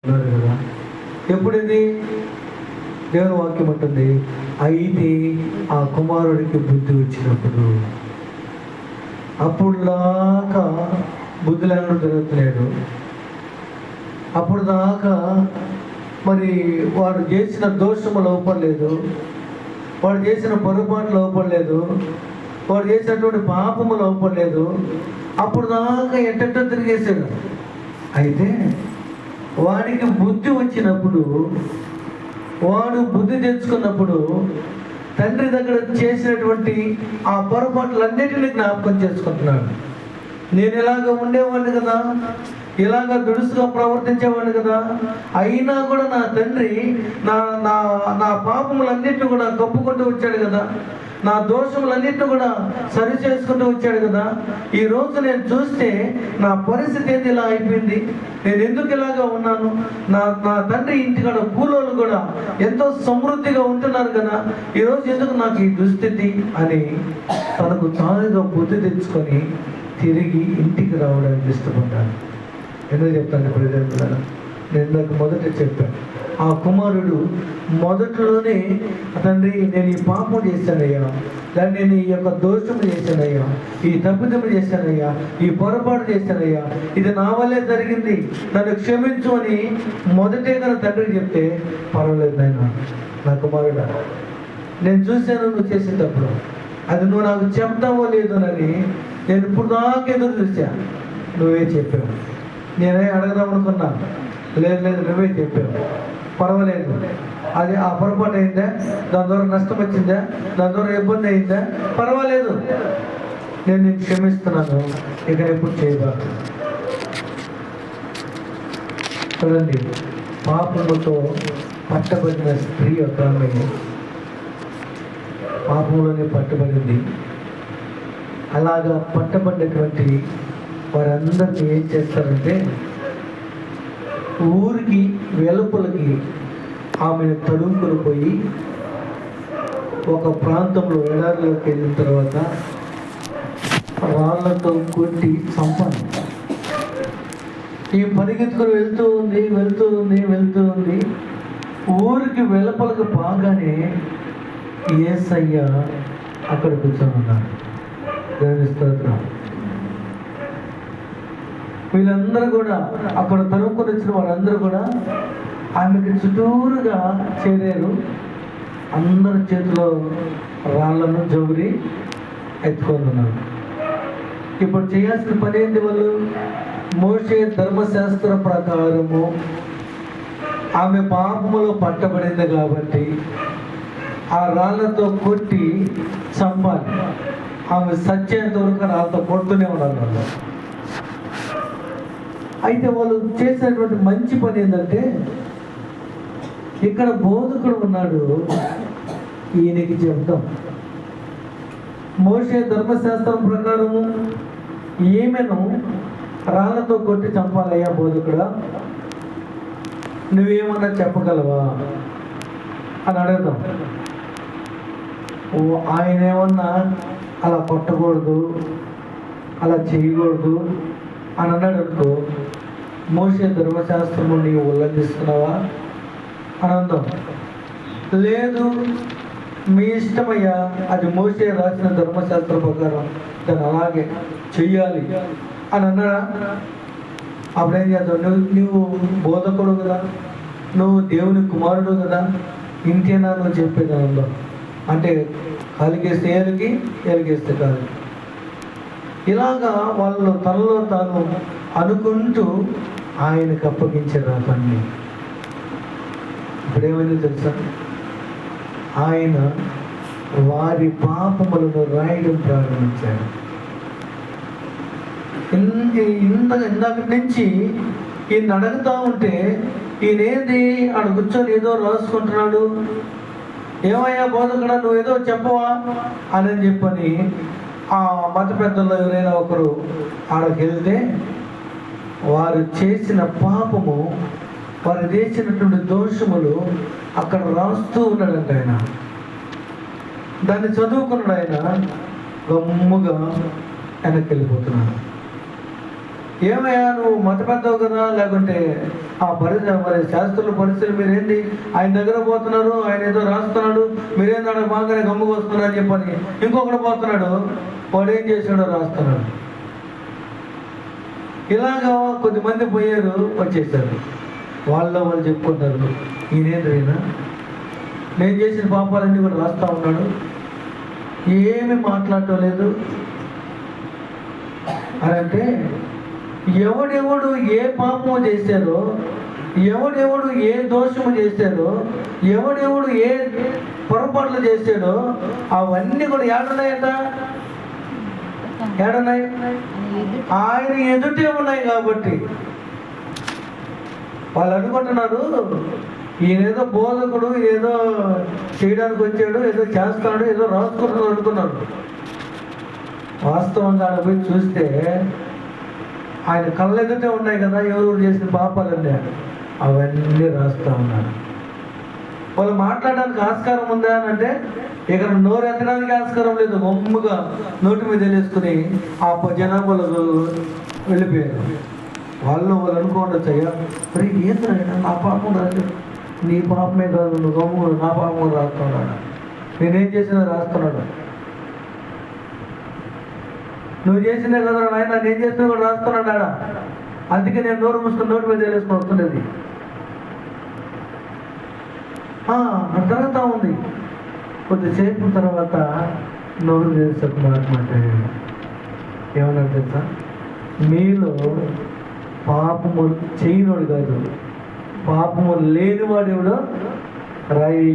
ఉన్నారు కదా. ఎప్పుడిది దేవుని వాక్యం ఉంటుంది, అయితే ఆ కుమారుడికి బుద్ధి వచ్చినప్పుడు. అప్పుడు దాకా బుద్ధులను జరుగుతున్నాడు. అప్పుడు దాకా మరి వాడు చేసిన దోషము లోపలేదు, వాడు చేసిన పొరపాటు లోపలేదు, వాడు చేసినటువంటి పాపము లోపలేదు. అప్పుడు దాకా ఎట్టెట్టో తిరిగేశాడు. అయితే వాడికి బుద్ధి వచ్చినప్పుడు, వాడు బుద్ధి తెచ్చుకున్నప్పుడు తండ్రి దగ్గర చేసినటువంటి ఆ పొరపాట్లన్నిటిని జ్ఞాపకం చేసుకుంటున్నాడు. నేను ఇలాగ ఉండేవాడిని కదా, ఇలాగ దుడుసుగా ప్రవర్తించేవాడిని కదా, అయినా కూడా నా తండ్రి నా నా నా పాపములన్నిటిని కూడా కప్పుకుంటూ వచ్చాడు కదా, నా దోషములన్నిటిని కూడా సరి చేసుకుంటూ వచ్చాడు కదా. ఈరోజు నేను చూస్తే నా పరిస్థితి ఏంది ఇలా అయిపోయింది, నేను ఎందుకు ఇలాగా ఉన్నాను, నా నా తండ్రి ఇంటికాడ కూలోళ్ళు కూడా ఎంతో సమృద్ధిగా ఉంటున్నారు కదా, ఈరోజు ఎందుకు నాకు ఈ దుస్థితి అని తనకు తానుగా బుద్ధి తెచ్చుకొని తిరిగి ఇంటికి రావడానికి ఇష్టపడ్డాను. ఎందుకు చెప్తాను ప్రజలు, నేను నాకు మొదట చెప్పాను, ఆ కుమారుడు మొదట్లోనే తండ్రి నేను ఈ పాపం చేశానయ్యా, దాన్ని నేను ఈ యొక్క దోషం చేశానయ్యా, ఈ తప్పిదం చేశానయ్యా, ఈ పొరపాటు చేశానయ్యా, ఇది నా వల్లే జరిగింది, నన్ను క్షమించు అని మొదటే కానీ తండ్రికి చెప్తే పర్వాలేదు నాయన, నా కుమారుడా నేను చూశాను నువ్వు చేసేటప్పుడు, అది నువ్వు నాకు చెప్తావో లేదోనని నేను ఇప్పుడు దాకా ఎదురు చూసా, నువ్వే చెప్పావు. నేనే అడగదాం అనుకున్నా, లేదు లేదు నువ్వే చెప్పావు, పర్వాలేదు. అది ఆ పొరపాటు అయిందా, దాని ద్వారా నష్టం వచ్చిందా, దాని ద్వారా ఇబ్బంది అయిందా, పర్వాలేదు, నేను నేను క్షమిస్తున్నాను, ఇక ఎప్పుడు చేయబాకు. చూడండి, పాపముతో పట్టబడిన స్త్రీ ఒక ఆమె పాపంలోనే పట్టబడింది. అలాగా పట్టబడినటువంటి వారందరినీ ఏం చేస్తారంటే ఊరికి వెలుపలకి ఆమెను తడుముకొని పోయి ఒక ప్రాంతంలో ఎడారిలోకి వెళ్ళిన తర్వాత రాళ్ళతో కొట్టి చంపాలి. ఈ పరిగెత్తుకుని వెళ్తూ ఉంది. ఊరికి వెలుపలకు బాగానే యేసయ్య అక్కడ కూర్చొని ఉన్నాడు. దేవుని స్తోత్రం. వీళ్ళందరూ కూడా అక్కడ తరుముకొని వచ్చిన వాళ్ళందరూ కూడా ఆమెకి చుట్టూరుగా చేరారు. అందరి చేతిలో రాళ్లను జోరి ఎత్తుకొని ఉన్నారు. ఇప్పుడు చేయాల్సిన పని ఏంటి? వాళ్ళు మోషే ధర్మశాస్త్ర ప్రకారము ఆమె పాపములో పట్టబడింది కాబట్టి ఆ రాళ్లతో కొట్టి చంపాలి. ఆమె సత్యేంత వరకు రాళ్ళతో కొడుతూనే ఉన్నారు వాళ్ళు. అయితే వాళ్ళు చేసినటువంటి మంచి పని ఏంటంటే, ఇక్కడ బోధకుడు ఉన్నాడు, ఈయనకి చెప్తాం. మోషే ధర్మశాస్త్రం ప్రకారము ఈమెను రాళ్ళతో కొట్టి చంపాలయ్యా బోధకుడా, నువ్వేమన్నా చెప్పగలవా అని అడుగుతాం. ఆయన ఏమన్నా అలా కొట్టకూడదు, అలా చేయకూడదు అని అన్నాడు అనుకో, మోషే ధర్మశాస్త్రము నీవు ఉల్లంఘిస్తున్నావా అని అందాం. లేదు మీ ఇష్టమయ్యా, అది మోషే రాసిన ధర్మశాస్త్ర ప్రకారం దాన్ని అలాగే చెయ్యాలి అని అన్నాడా? అప్పుడేం చేద్దాం, నువ్వు బోధకుడు కదా, నువ్వు దేవుని కుమారుడు కదా, ఇంకేనా నువ్వు చెప్పేదానిలో అంటే కాలికేస్తే ఏలికి, ఏలికేస్తే కాదు. ఇలాగా వాళ్ళు తనలో తాను అనుకుంటూ ఆయనకు అప్పగించారు ఆ పని. ఇప్పుడేమైందో తెలుసా, ఆయన వారి పాపములను రాయడం ప్రారంభించాడు. ఇందాక నుంచి ఈయన అడుగుతా ఉంటే ఈయనేది ఆడ కూర్చొని ఏదో రాసుకుంటున్నాడు. ఏమయ్యా బోధకుడా నువ్వు ఏదో చెప్పవా అని చెప్పని ఆ మత పెద్దల్లో ఎవరైనా ఒకరు ఆడకి వెళ్తే వారు చేసిన పాపము, వారు చేసినటువంటి దోషములు అక్కడ రాస్తూ ఉన్నాడంట. ఆయన దాన్ని చదువుకున్నాడు. ఆయన గమ్ముగా వెనక్కి వెళ్ళిపోతున్నాడు. ఏమయ్యా నువ్వు మత పెద్దవు కదా, లేకుంటే మరి శాస్త్రుల పరిస్థితులు మీరేంటి, ఆయన దగ్గర పోతున్నారు, ఆయన ఏదో రాస్తున్నాడు, మీరేందాడ బాగానే గమ్ముకు వస్తున్నారు అని చెప్పని ఇంకొకటి పోతున్నాడు, వాడు ఏం చేశాడో రాస్తున్నాడు. ఇలాగా కొద్దిమంది పోయారు, వచ్చేసారు. వాళ్ళు చెప్పుకుంటారు, ఈయనేంద్రైనా నేను చేసిన పాపాలన్నీ కూడా రాస్తా ఉన్నాడు, ఏమి మాట్లాడటం లేదు అని అంటే, ఎవడెవడు ఏ పాపము చేశారో, ఎవడెవడు ఏ దోషము చేశారో, ఎవడెవడు ఏ పొరపాట్లు చేశాడో అవన్నీ కూడా ఏడున్నాయట, ఏడున్నాయి, ఆయన ఎదుటే ఉన్నాయి. కాబట్టి వాళ్ళు అనుకుంటున్నారు ఈయనేదో బోధకుడు, ఏదో చేయడానికి వచ్చాడు, ఏదో చేస్తాడు, ఏదో రాసుకుంటున్నాడు అనుకున్నాడు. వాస్తవంగా ఆడ పోయి చూస్తే ఆయన కళ్ళెదుటే ఉన్నాయి కదా ఎవరు చేసిన పాపాలన్నీ, అవన్నీ రాస్తూ ఉన్నాడు. వాళ్ళు మాట్లాడడానికి ఆస్కారం ఉందా అని అంటే ఇక్కడ నోరు ఎత్తడానికి ఆస్కారం లేదు. గమ్ముగా నోటి మీద వెళ్ళేసుకుని ఆ జనాభాలో వెళ్ళిపోయారు. వాళ్ళు అనుకోండొచ్చు, అయ్యా మరి ఏంటంటే నా పాపం రాదు, నీ పాపమే కాదు, నువ్వు గమ్ము నా పాపం రాస్తున్నాడు, నేనేం చేసినా రాస్తున్నాడు, నువ్వు చేసినే కదా నాయన, నేను చేసినా కూడా రాస్తున్నాడు ఆడ, అందుకే నేను నోరు మూసుకుని నోటి మీద వెళ్ళేసుకుని వస్తున్నది. జరుగుతూ ఉంది. కొద్దిసేపు తర్వాత నోరు చేసి ఒక మాట మాట్లాడాడు. ఏమన్నా తెలుసా, మీలో పాపము చేయనోడు కాదు, పాపము లేనివాడు ఎవడో రాయి